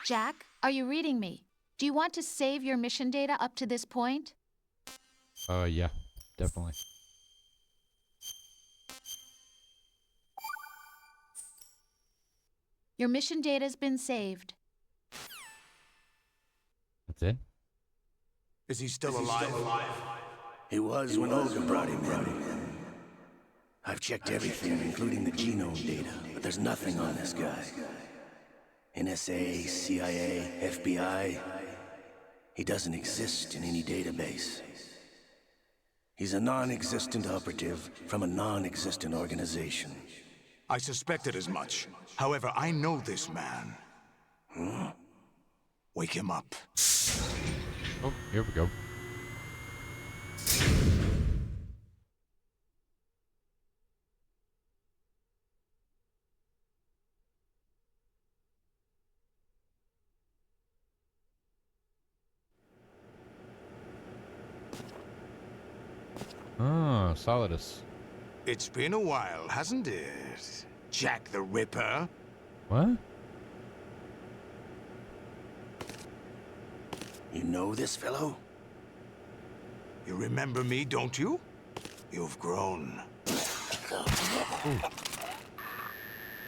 Jack, are you reading me? Do you want to save your mission data up to this point? Yeah, definitely. Your mission data's been saved. That's it? Is he still alive? He was when Olga brought him in. I've checked everything, including the genome data, but there's nothing on this guy. NSA, CIA, FBI. He doesn't exist in any database. He's a non-existent operative from a non-existent organization. I suspected as much. However, I know this man. Wake him up. Oh, here we go. Oh, Solidus. It's been a while, hasn't it? Jack the Ripper? What? You know this fellow? You remember me, don't you? You've grown.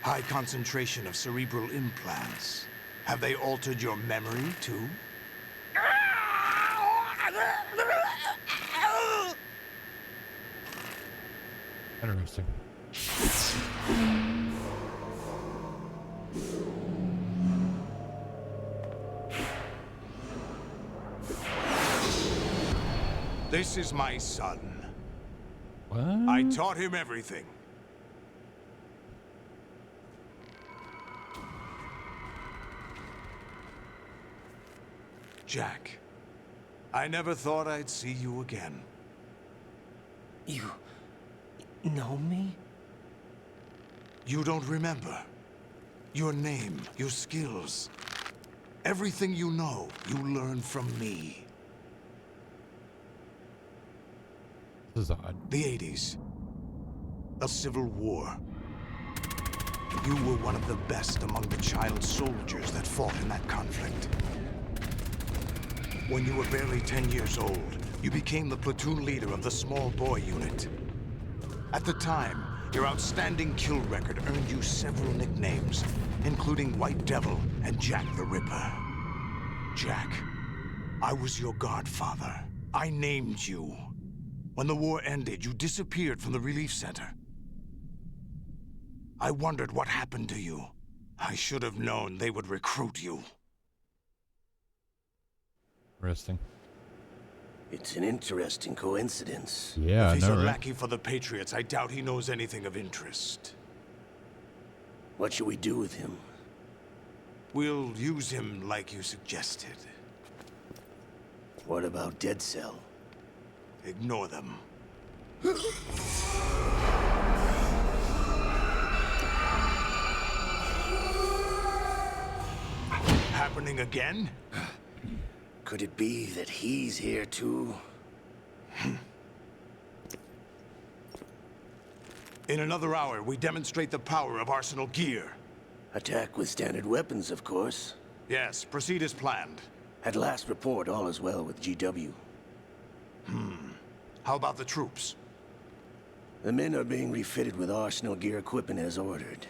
High concentration of cerebral implants. Have they altered your memory, too? Interesting. This is my son. What? I taught him everything. Jack, I never thought I'd see you again. You know me? You don't remember. Your name, your skills. Everything you know, you learned from me. This is odd. The 80s. A civil war. You were one of the best among the child soldiers that fought in that conflict. When you were barely 10 years old, you became the platoon leader of the small boy unit. At the time, your outstanding kill record earned you several nicknames, including White Devil and Jack the Ripper. Jack, I was your godfather. I named you. When the war ended, you disappeared from the relief center. I wondered what happened to you. I should have known they would recruit you. Interesting. It's an interesting coincidence. Yeah, If he's I know, a right? lackey for the Patriots, I doubt he knows anything of interest. What should we do with him? We'll use him like you suggested. What about Dead Cell? Ignore them. Happening again? Could it be that he's here too? In another hour, we demonstrate the power of Arsenal gear. Attack with standard weapons, of course. Yes, proceed as planned. At last report, all is well with GW. How about the troops? The men are being refitted with Arsenal gear equipment as ordered.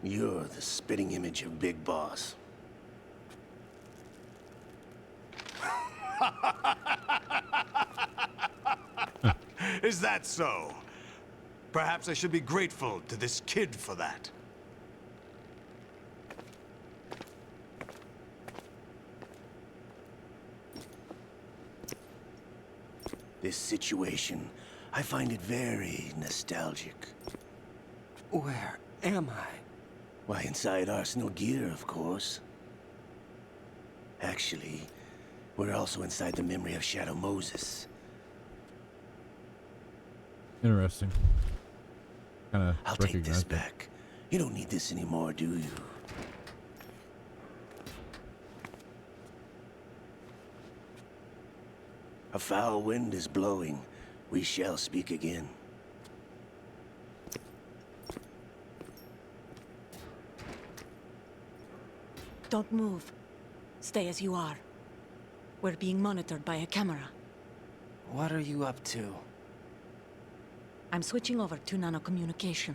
You're the spitting image of Big Boss. Is that so? Perhaps I should be grateful to this kid for that. This situation, I find it very nostalgic. Where am I? Why, inside Arsenal gear, of course. Actually, we're also inside the memory of Shadow Moses. Interesting. Kind of I'll take this back. You don't need this anymore, do you? A foul wind is blowing. We shall speak again. Don't move. Stay as you are. We're being monitored by a camera. What are you up to? I'm switching over to nanocommunication.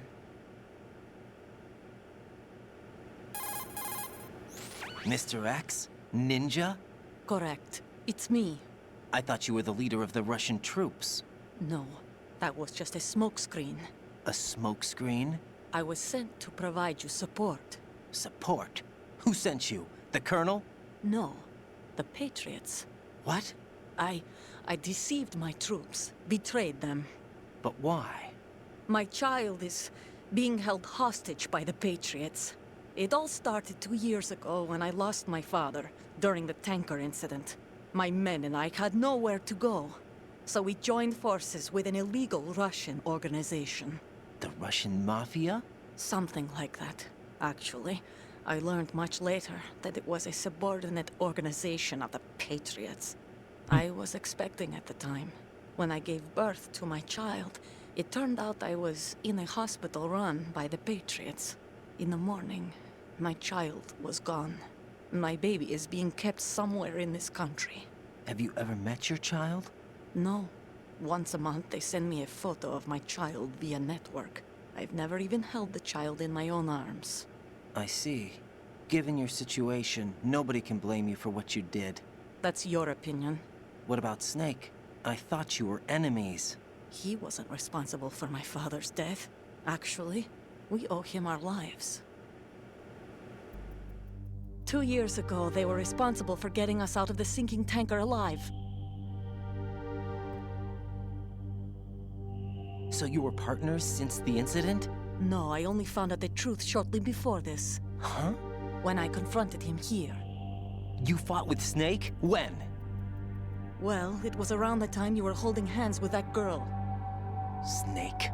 Mr. X? Ninja? Correct. It's me. I thought you were the leader of the Russian troops. No, that was just a smokescreen. A smokescreen? I was sent to provide you support. Support? Who sent you? The Colonel? No, the Patriots. What? I deceived my troops, betrayed them. But why? My child is being held hostage by the Patriots. It all started 2 years ago when I lost my father during the tanker incident. My men and I had nowhere to go. So we joined forces with an illegal Russian organization. The Russian Mafia? Something like that, actually. I learned much later that it was a subordinate organization of the Patriots. I was expecting at the time. When I gave birth to my child, it turned out I was in a hospital run by the Patriots. In the morning, my child was gone. My baby is being kept somewhere in this country. Have you ever met your child? No. Once a month, they send me a photo of my child via network. I've never even held the child in my own arms. I see. Given your situation, nobody can blame you for what you did. That's your opinion. What about Snake? I thought you were enemies. He wasn't responsible for my father's death. Actually, we owe him our lives. 2 years ago, they were responsible for getting us out of the sinking tanker alive. So you were partners since the incident? No, I only found out the truth shortly before this. Huh? When I confronted him here. You fought with Snake? When? Well, it was around the time you were holding hands with that girl. Snake.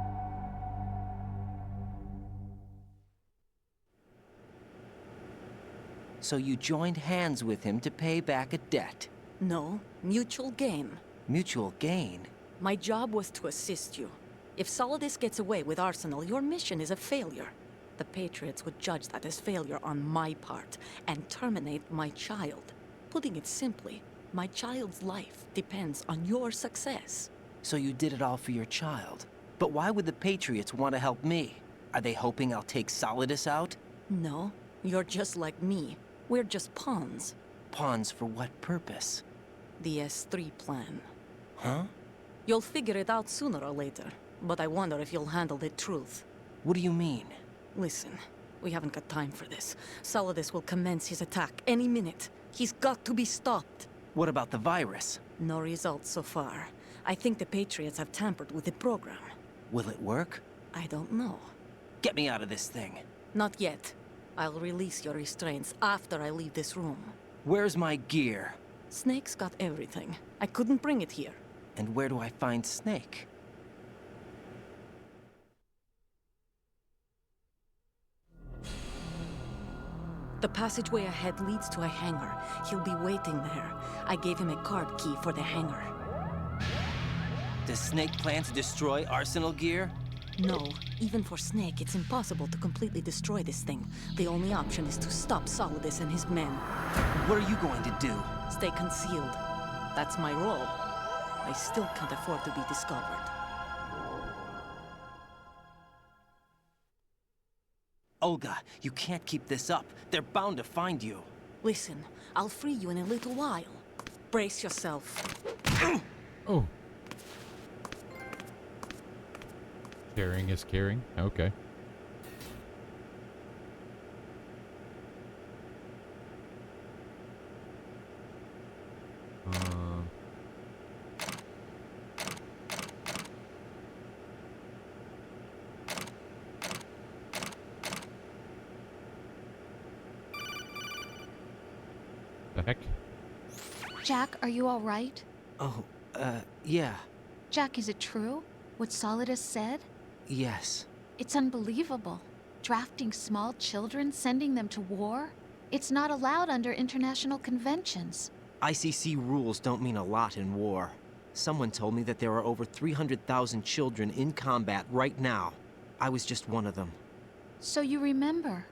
So you joined hands with him to pay back a debt. No, mutual gain. Mutual gain? My job was to assist you. If Solidus gets away with Arsenal, your mission is a failure. The Patriots would judge that as failure on my part and terminate my child. Putting it simply, my child's life depends on your success. So you did it all for your child. But why would the Patriots want to help me? Are they hoping I'll take Solidus out? No, you're just like me. We're just pawns. Pawns for what purpose? The S3 plan. Huh? You'll figure it out sooner or later, but I wonder if you'll handle the truth. What do you mean? Listen, we haven't got time for this. Solidus will commence his attack any minute. He's got to be stopped. What about the virus? No results so far. I think the Patriots have tampered with the program. Will it work? I don't know. Get me out of this thing. Not yet. I'll release your restraints after I leave this room. Where's my gear? Snake's got everything. I couldn't bring it here. And where do I find Snake? The passageway ahead leads to a hangar. He'll be waiting there. I gave him a card key for the hangar. Does Snake plan to destroy Arsenal gear? No, even for Snake, it's impossible to completely destroy this thing. The only option is to stop Solidus and his men. What are you going to do? Stay concealed. That's my role. I still can't afford to be discovered. Olga, you can't keep this up. They're bound to find you. Listen, I'll free you in a little while. Brace yourself. Oh. Caring is caring. Okay. The heck? Jack, are you all right? Oh, yeah. Jack, is it true? What Solidus said? Yes. It's unbelievable. Drafting small children, sending them to war? It's not allowed under international conventions. ICC rules don't mean a lot in war. Someone told me that there are over 300,000 children in combat right now. I was just one of them. So you remember.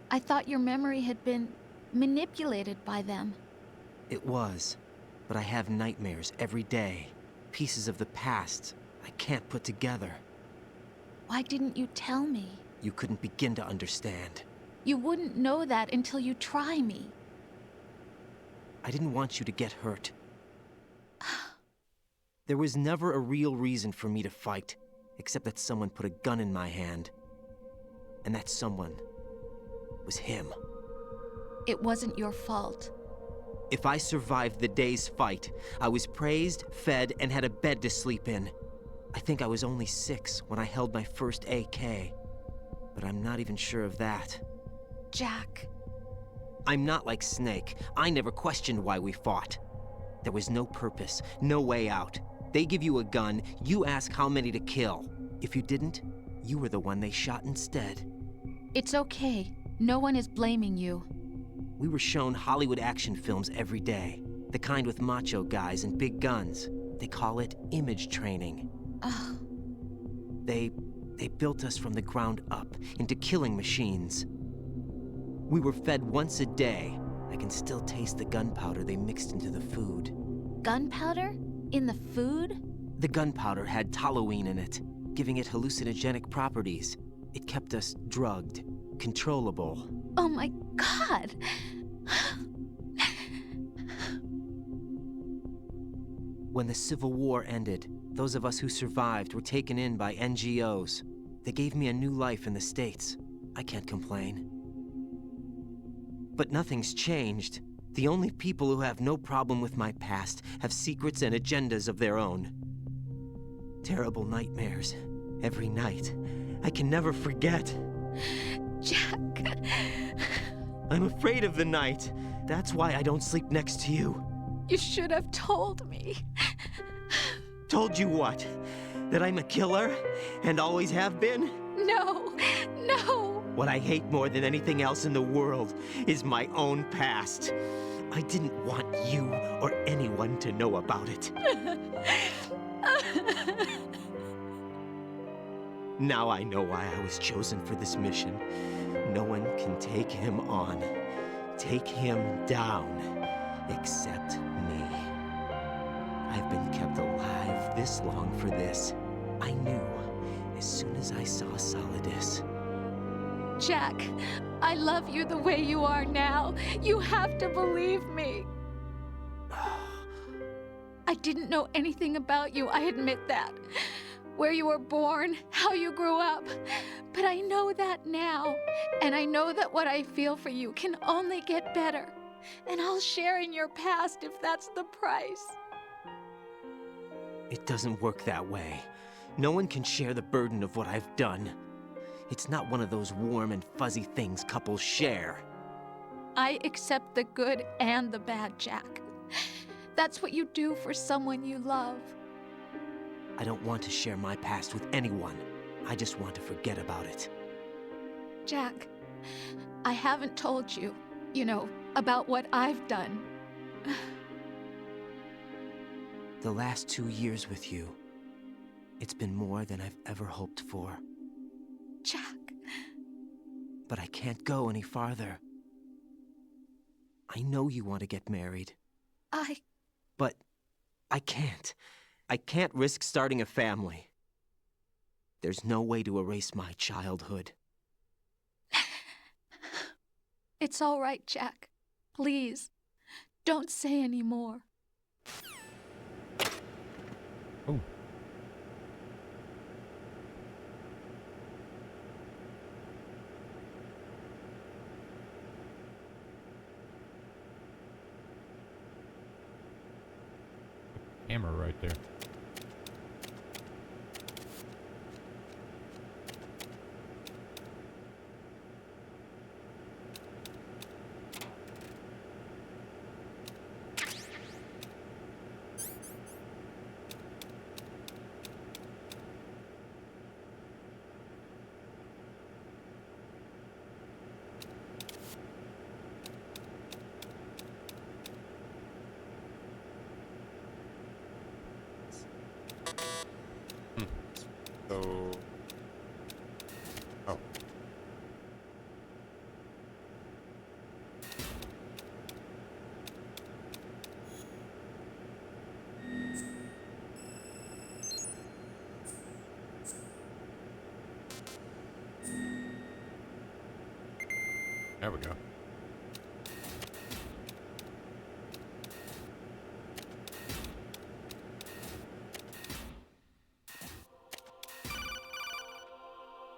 I thought your memory had been manipulated by them. It was. But I have nightmares every day. Pieces of the past I can't put together. Why didn't you tell me? You couldn't begin to understand. You wouldn't know that until you try me. I didn't want you to get hurt. There was never a real reason for me to fight, except that someone put a gun in my hand. And that someone was him. It wasn't your fault. If I survived the day's fight, I was praised, fed, and had a bed to sleep in. I think I was only 6 when I held my first AK. But I'm not even sure of that. Jack. I'm not like Snake. I never questioned why we fought. There was no purpose, no way out. They give you a gun, you ask how many to kill. If you didn't, you were the one they shot instead. It's okay. No one is blaming you. We were shown Hollywood action films every day. The kind with macho guys and big guns. They call it image training. Ugh. They built us from the ground up into killing machines. We were fed once a day. I can still taste the gunpowder they mixed into the food. Gunpowder? In the food? The gunpowder had toluene in it, giving it hallucinogenic properties. It kept us drugged, controllable. Oh my God! When the Civil War ended, those of us who survived were taken in by NGOs. They gave me a new life in the States. I can't complain. But nothing's changed. The only people who have no problem with my past have secrets and agendas of their own. Terrible nightmares. Every night. I can never forget. Jack. I'm afraid of the night. That's why I don't sleep next to you. You should have told me. Told you what? That I'm a killer? And always have been? No, no. What I hate more than anything else in the world is my own past. I didn't want you or anyone to know about it. Now I know why I was chosen for this mission. No one can take him on, take him down, except me. I've been kept alive this long for this. I knew as soon as I saw Solidus. Jack, I love you the way you are now. You have to believe me. I didn't know anything about you, I admit that. Where you were born, how you grew up. But I know that now. And I know that what I feel for you can only get better. And I'll share in your past if that's the price. It doesn't work that way. No one can share the burden of what I've done. It's not one of those warm and fuzzy things couples share. I accept the good and the bad, Jack. That's what you do for someone you love. I don't want to share my past with anyone. I just want to forget about it. Jack, I haven't told you, about what I've done. The last 2 years with you, it's been more than I've ever hoped for. Jack. But I can't go any farther. I know you want to get married. But I can't. I can't risk starting a family. There's no way to erase my childhood. It's all right, Jack. Please, don't say any more. Oh. Camera right there. So, oh. There we go.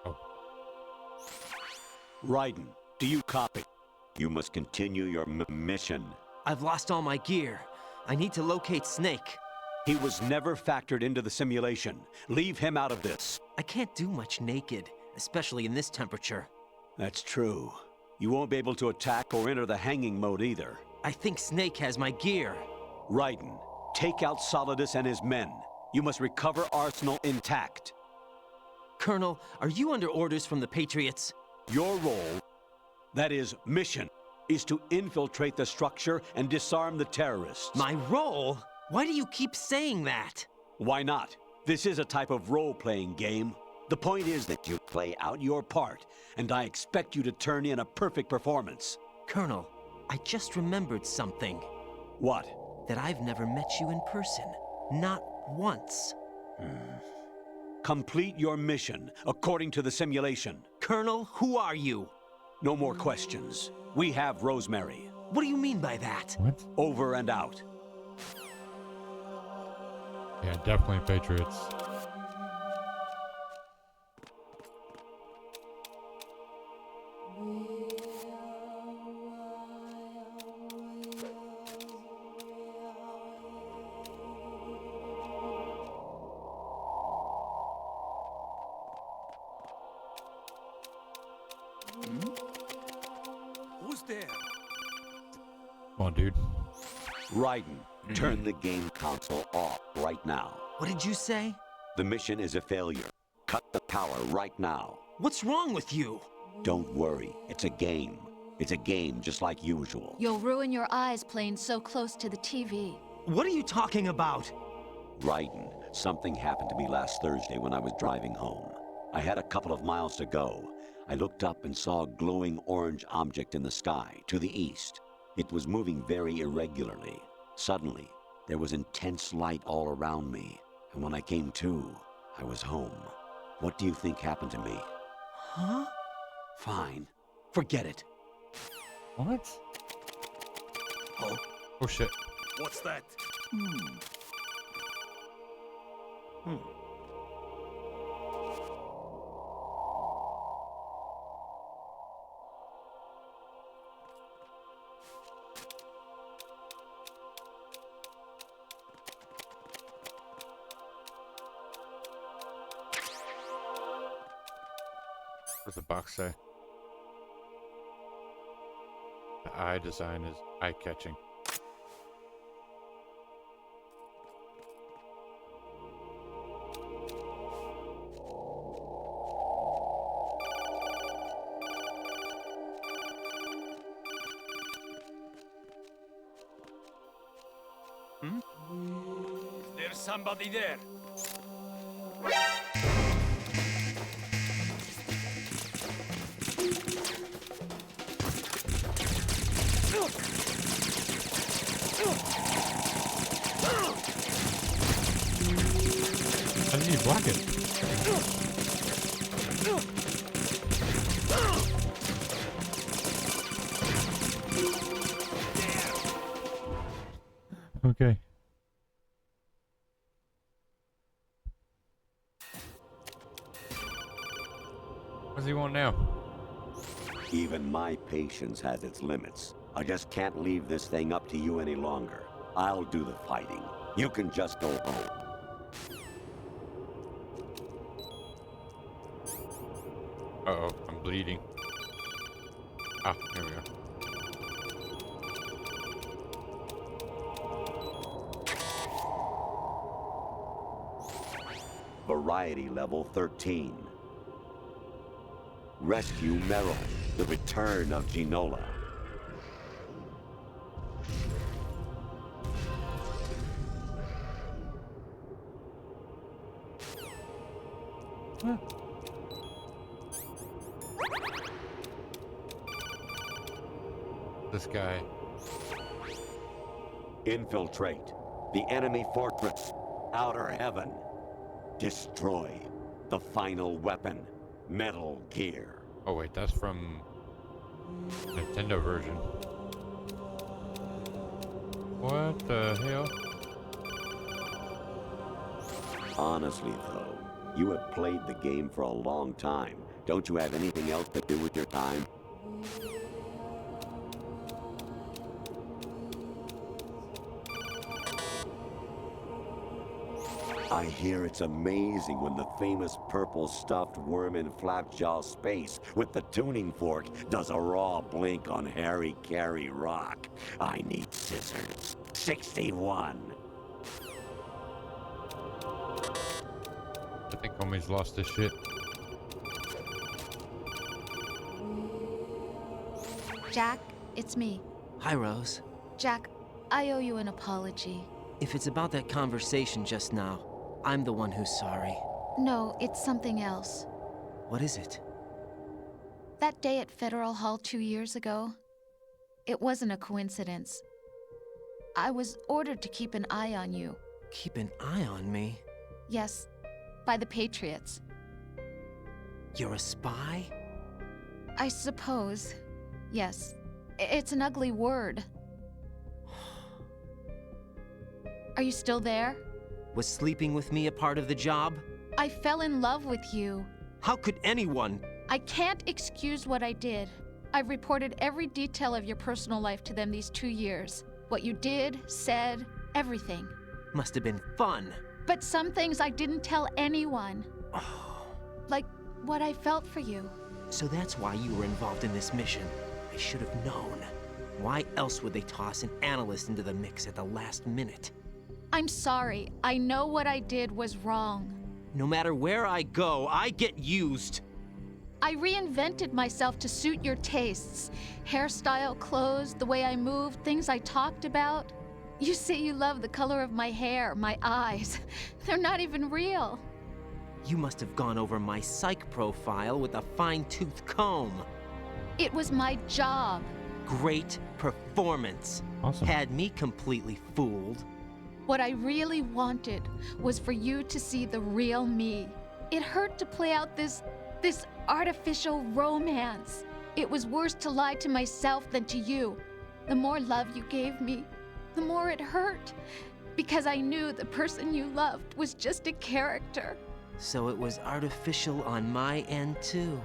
Oh, Raiden, do you copy? You must continue your mission. I've lost all my gear. I need to locate Snake. He was never factored into the simulation. Leave him out of this. I can't do much naked, especially in this temperature. That's true. You won't be able to attack or enter the hanging mode either. I think Snake has my gear. Raiden, take out Solidus and his men. You must recover Arsenal intact. Colonel, are you under orders from the Patriots? Your role, that is, mission, is to infiltrate the structure and disarm the terrorists. My role? Why do you keep saying that? Why not? This is a type of role-playing game. The point is that you play out your part, and I expect you to turn in a perfect performance. Colonel, I just remembered something. What? That I've never met you in person. Not once. Complete your mission, according to the simulation. Colonel, who are you? No more questions. We have Rosemary. What do you mean by that? what? Over and out. Yeah, definitely Patriots. Who's there? Come on, dude. Raiden, turn the game console off right now. What did you say? The mission is a failure. Cut the power right now. What's wrong with you? Don't worry, it's a game. It's a game just like usual. You'll ruin your eyes playing so close to the TV. What are you talking about? Raiden, something happened to me last Thursday when I was driving home. I had a couple of miles to go. I looked up and saw a glowing orange object in the sky to the east. It was moving very irregularly. Suddenly, there was intense light all around me, and when I came to, I was home. What do you think happened to me? Huh? Fine. Forget it. What? Oh, Oh shit. what's that? What's the box say? The eye design is eye-catching. There's somebody there. How did he block it? Okay. What does he want now? Even my patience has its limits. I just can't leave this thing up to you any longer. I'll do the fighting. You can just go home. Uh-oh, I'm bleeding. Ah, here we go. Variety level 13. Rescue Meryl, the return of Ginola. This guy. Infiltrate the enemy fortress, Outer Heaven. Destroy the final weapon, Metal Gear. Oh wait, that's from Nintendo version. What the hell? Honestly, though, you have played the game for a long time. Don't you have anything else to do with your time? I hear it's amazing when the famous purple stuffed worm in Flapjaw space with the tuning fork does a raw blink on Harry Carey rock. I need scissors. 61. I think homie's lost his shit. Jack, it's me. Hi, Rose. Jack, I owe you an apology. If it's about that conversation just now, I'm the one who's sorry. No, it's something else. What is it? That day at Federal Hall 2 years ago, it wasn't a coincidence. I was ordered to keep an eye on you. Keep an eye on me? Yes, by the Patriots. You're a spy? I suppose. Yes. It's an ugly word. Are you still there? Was sleeping with me a part of the job? I fell in love with you. How could anyone? I can't excuse what I did. I've reported every detail of your personal life to them these 2 years. What you did, said, everything. Must have been fun. But some things I didn't tell anyone. Like what I felt for you. So that's why you were involved in this mission. I should have known. Why else would they toss an analyst into the mix at the last minute? I'm sorry. I know what I did was wrong. No matter where I go, I get used. I reinvented myself to suit your tastes. Hairstyle, clothes, the way I moved, things I talked about. You say you love the color of my hair, my eyes. They're not even real. You must have gone over my psych profile with a fine-tooth comb. It was my job. Great performance. Awesome. Had me completely fooled. What I really wanted was for you to see the real me. It hurt to play out this artificial romance. It was worse to lie to myself than to you. The more love you gave me, the more it hurt. Because I knew the person you loved was just a character. So it was artificial on my end, too.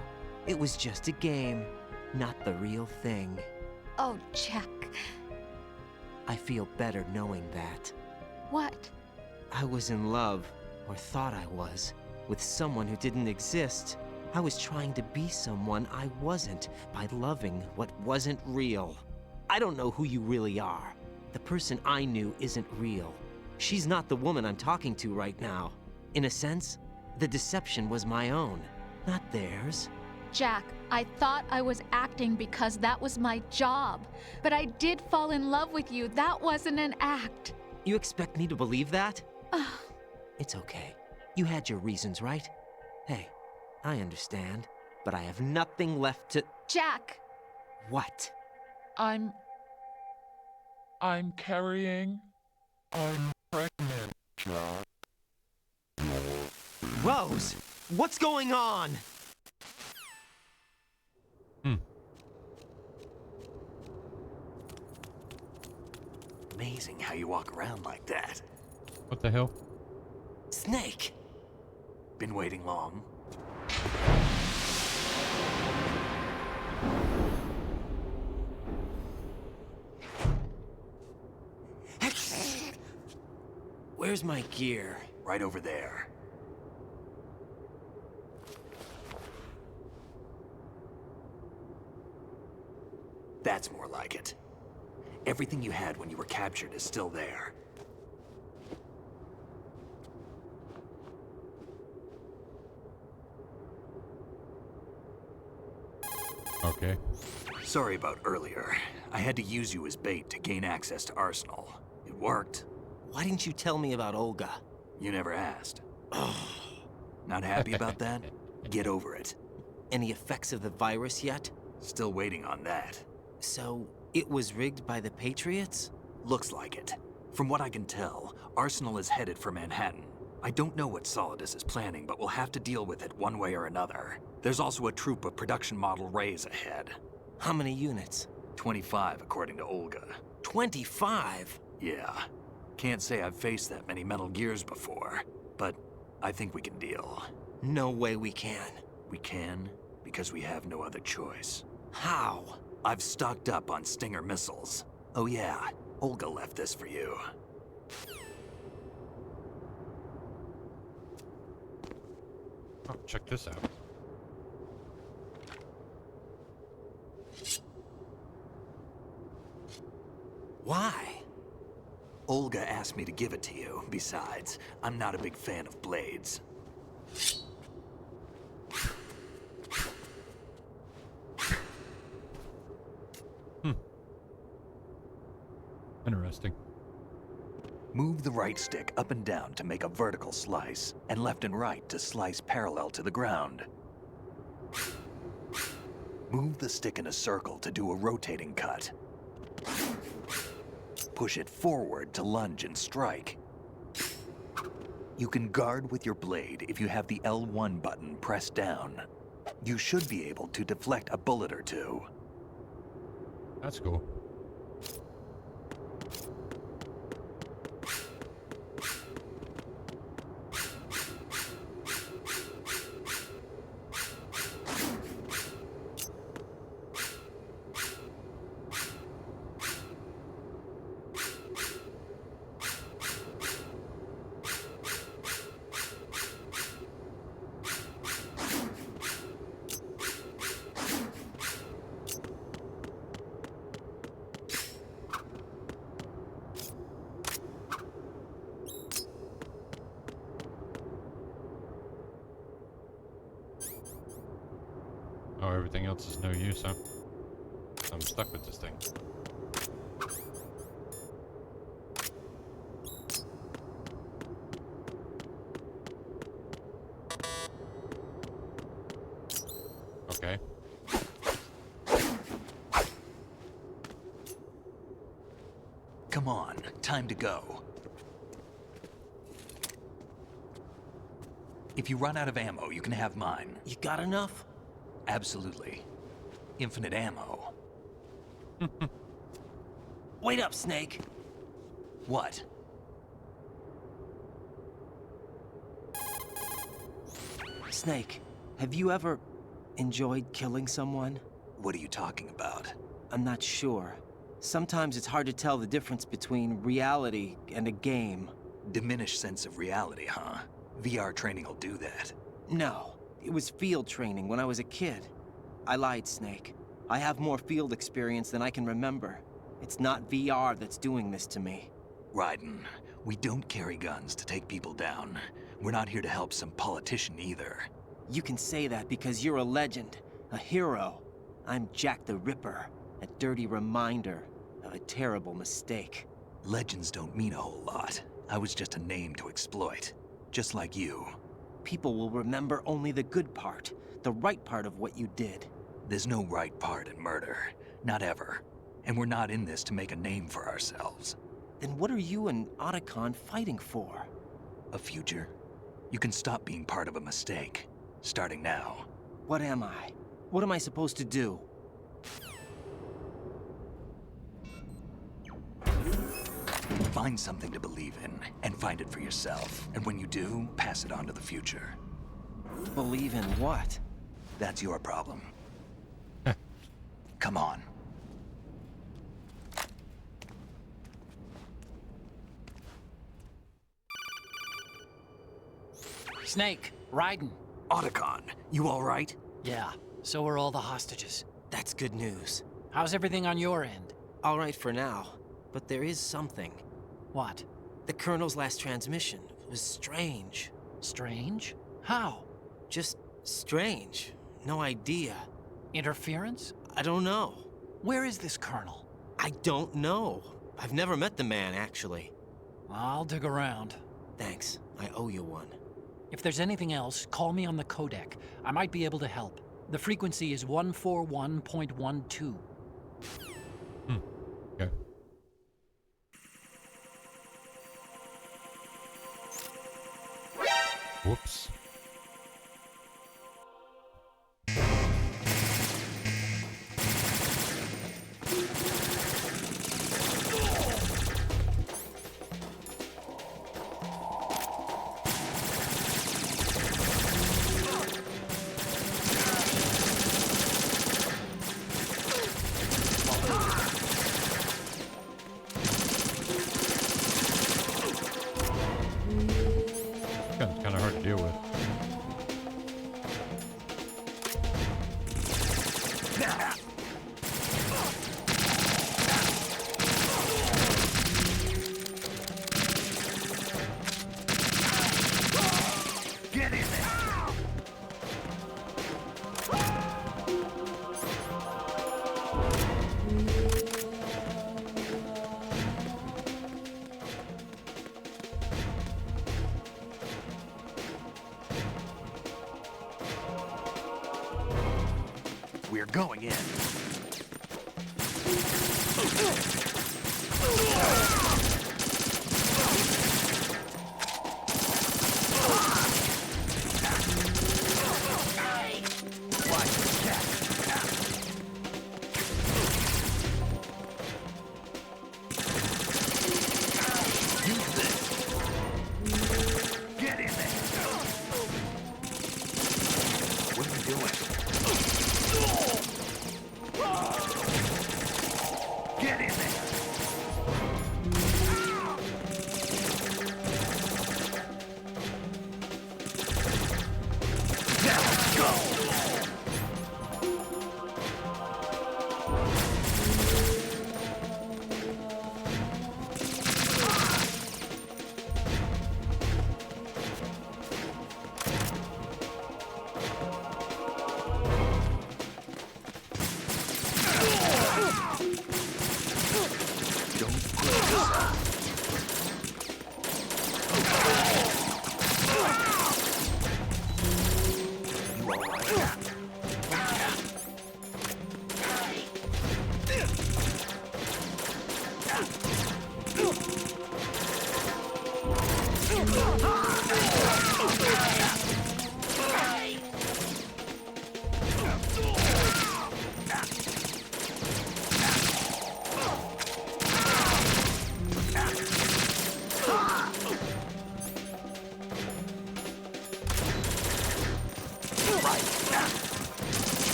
It was just a game, not the real thing. Oh, Jack. I feel better knowing that. What? I was in love, or thought I was, with someone who didn't exist. I was trying to be someone I wasn't by loving what wasn't real. I don't know who you really are. The person I knew isn't real. She's not the woman I'm talking to right now. In a sense, the deception was my own, not theirs. Jack, I thought I was acting because that was my job. But I did fall in love with you. That wasn't an act. You expect me to believe that? It's okay. You had your reasons, right? Hey, I understand, but I have nothing left to... Jack! What? I'm carrying. I'm pregnant, Jack. Rose! What's going on? Amazing how you walk around like that. What the hell? Snake! Been waiting long? Where's my gear? Right over there. That's more like it. Everything you had when you were captured is still there. Okay. Sorry about earlier. I had to use you as bait to gain access to Arsenal. It worked. Why didn't you tell me about Olga? You never asked. Not happy about that? Get over it. Any effects of the virus yet? Still waiting on that. So, it was rigged by the Patriots? Looks like it. From what I can tell, Arsenal is headed for Manhattan. I don't know what Solidus is planning, but we'll have to deal with it one way or another. There's also a troop of production model Rays ahead. How many units? 25, according to Olga. 25? Yeah. Can't say I've faced that many Metal Gears before, but I think we can deal. No way we can. We can, because we have no other choice. How? I've stocked up on Stinger missiles. Oh yeah, Olga left this for you. Oh, check this out. Why? Olga asked me to give it to you. Besides, I'm not a big fan of blades. Interesting. Move the right stick up and down to make a vertical slice, and left and right to slice parallel to the ground. Move the stick in a circle to do a rotating cut. Push it forward to lunge and strike. You can guard with your blade if you have the L1 button pressed down. You should be able to deflect a bullet or two. That's cool. Oh, everything else is no use, huh? I'm stuck with this thing. Okay. Come on, time to go. If you run out of ammo, you can have mine. You got enough? Absolutely. Infinite ammo. Wait up, Snake. What? Snake, have you ever enjoyed killing someone? What are you talking about? I'm not sure. Sometimes it's hard to tell the difference between reality and a game. Diminished sense of reality, huh? VR training will do that. No, it was field training when I was a kid. I lied, Snake. I have more field experience than I can remember. It's not VR that's doing this to me. Raiden, we don't carry guns to take people down. We're not here to help some politician either. You can say that because you're a legend, a hero. I'm Jack the Ripper, a dirty reminder of a terrible mistake. Legends don't mean a whole lot. I was just a name to exploit. Just like you. People will remember only the good part, the right part of what you did. There's no right part in murder. Not ever. And we're not in this to make a name for ourselves. Then what are you and Otacon fighting for? A future? You can stop being part of a mistake. Starting now. What am I? What am I supposed to do? Find something to believe in, and find it for yourself. And when you do, pass it on to the future. Believe in what? That's your problem. Come on. Snake, Raiden. Otacon, you all right? Yeah, so are all the hostages. That's good news. How's everything on your end? All right for now, but there is something. What? The Colonel's last transmission was strange. Strange? How? Just strange. No idea. Interference? I don't know. Where is this Colonel? I don't know. I've never met the man, actually. I'll dig around. Thanks. I owe you one. If there's anything else, call me on the codec. I might be able to help. The frequency is 141.12. Okay. Whoops. to deal with. Get in there! We're going in.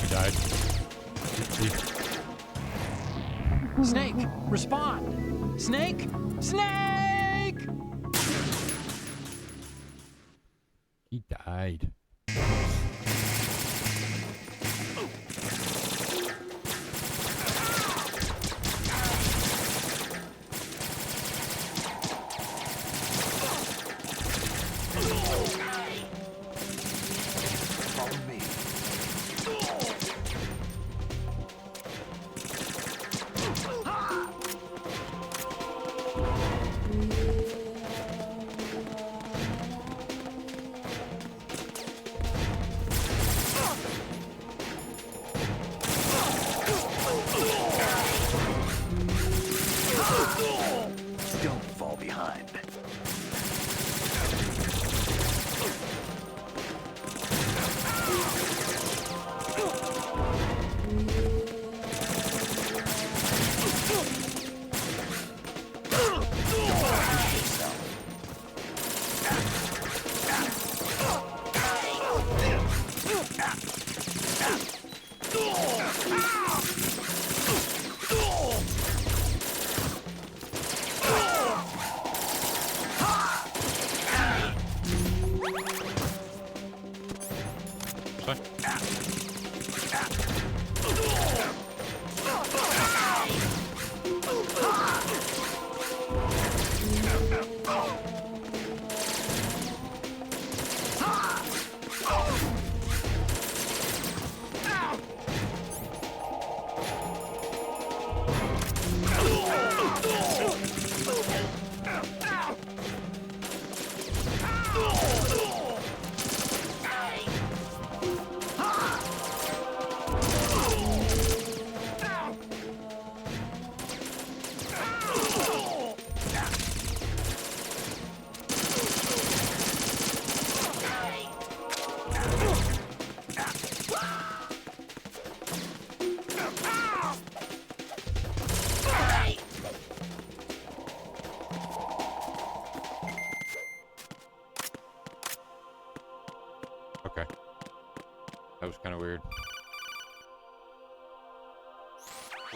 He died. Snake, respond! Snake! Snake! He died. Follow me. Don't fall behind. Okay. That was kind of weird.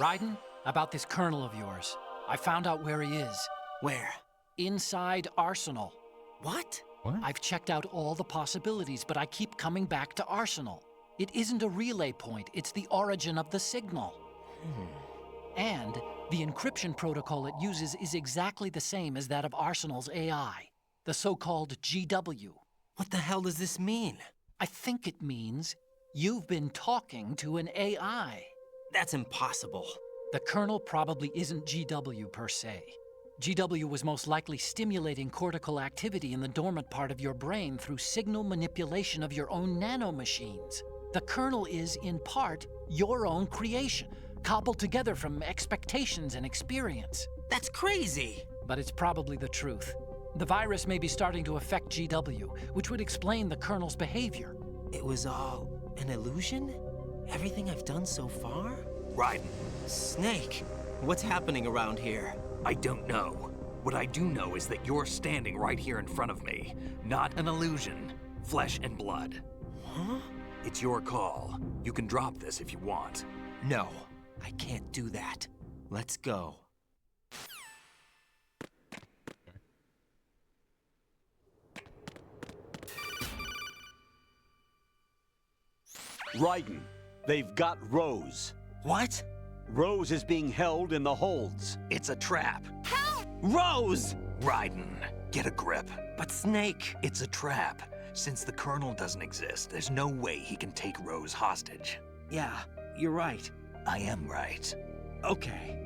Raiden, about this colonel of yours. I found out where he is. Where? Inside Arsenal. What? What? I've checked out all the possibilities, but I keep coming back to Arsenal. It isn't a relay point, it's the origin of the signal. And the encryption protocol it uses is exactly the same as that of Arsenal's AI, the so-called GW. What the hell does this mean? I think it means you've been talking to an AI. That's impossible. The kernel probably isn't GW per se. GW was most likely stimulating cortical activity in the dormant part of your brain through signal manipulation of your own nanomachines. The kernel is, in part, your own creation, cobbled together from expectations and experience. That's crazy. But it's probably the truth. The virus may be starting to affect GW, which would explain the kernel's behavior. It was all an illusion? Everything I've done so far? Raiden, Snake, what's happening around here? I don't know. What I do know is that you're standing right here in front of me. Not an illusion. Flesh and blood. Huh? It's your call. You can drop this if you want. No, I can't do that. Let's go. Raiden, they've got Rose. What? Rose is being held in the holds. It's a trap. Rose! Raiden, get a grip. But Snake... It's a trap. Since the Colonel doesn't exist, there's no way he can take Rose hostage. Yeah, you're right. I am right. Okay.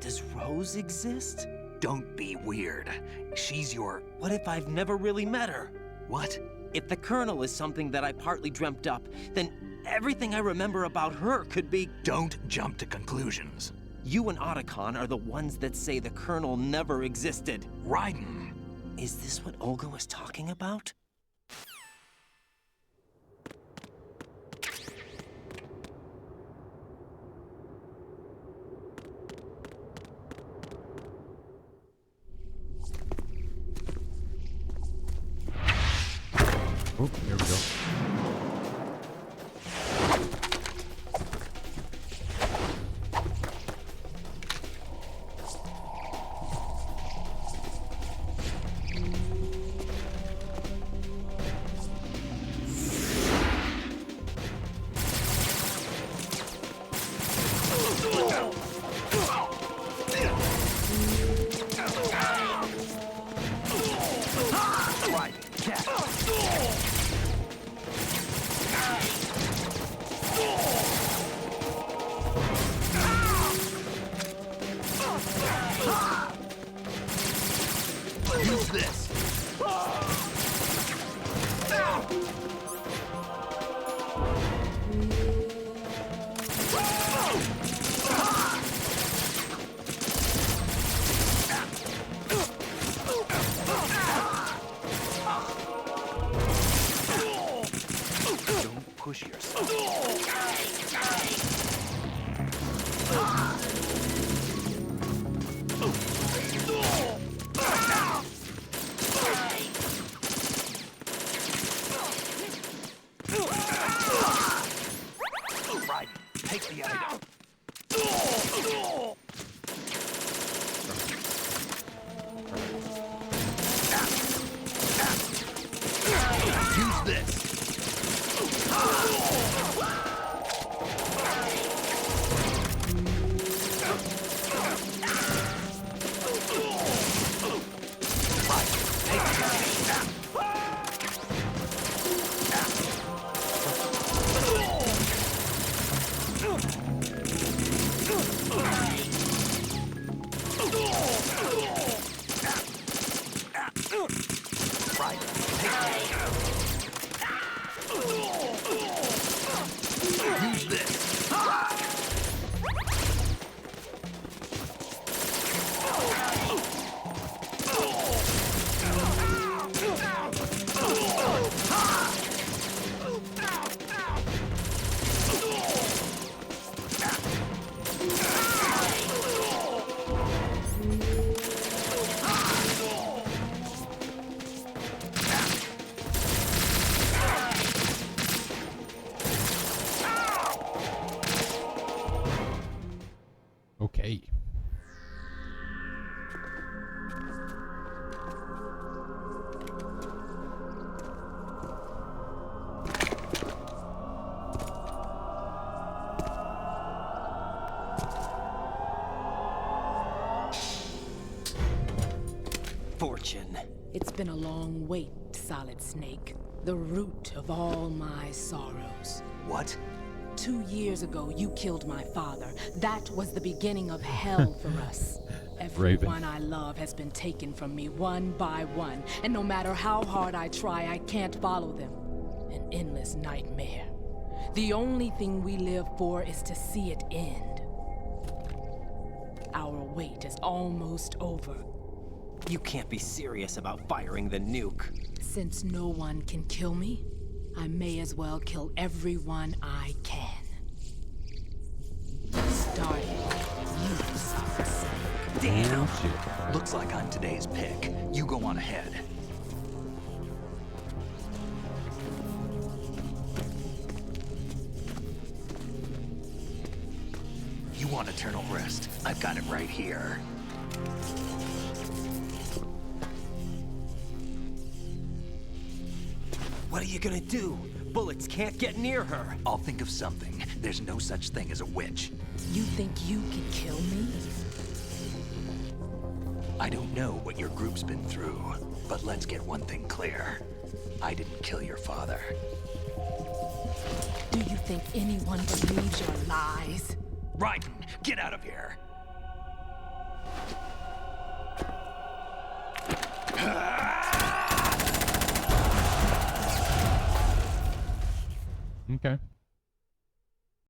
Does Rose exist? Don't be weird. She's your... What if I've never really met her? What? If the Colonel is something that I partly dreamt up, then everything I remember about her could be... Don't jump to conclusions. You and Otacon are the ones that say the Colonel never existed. Raiden! Is this what Olga was talking about? Oh, there we go. Use this! Don't push yourself. Raiden, take the item. Use this. Okay. Fortune. It's been a long wait, Solid Snake. The root of all my sorrows. What? 2 years ago, you killed my father. That was the beginning of hell for us. Everyone I love has been taken from me one by one, and no matter how hard I try, I can't follow them. An endless nightmare. The only thing we live for is to see it end. Our wait is almost over. You can't be serious about firing the nuke. Since no one can kill me, I may as well kill everyone I can. Starting with you, Solid Snake. Damn. Looks like I'm today's pick. You go on ahead. You want eternal rest? I've got it right here. What are you gonna do? Bullets can't get near her. I'll think of something. There's no such thing as a witch. You think you can kill me? I don't know what your group's been through, but let's get one thing clear. I didn't kill your father. Do you think anyone believes your lies? Raiden, get out of here! Okay.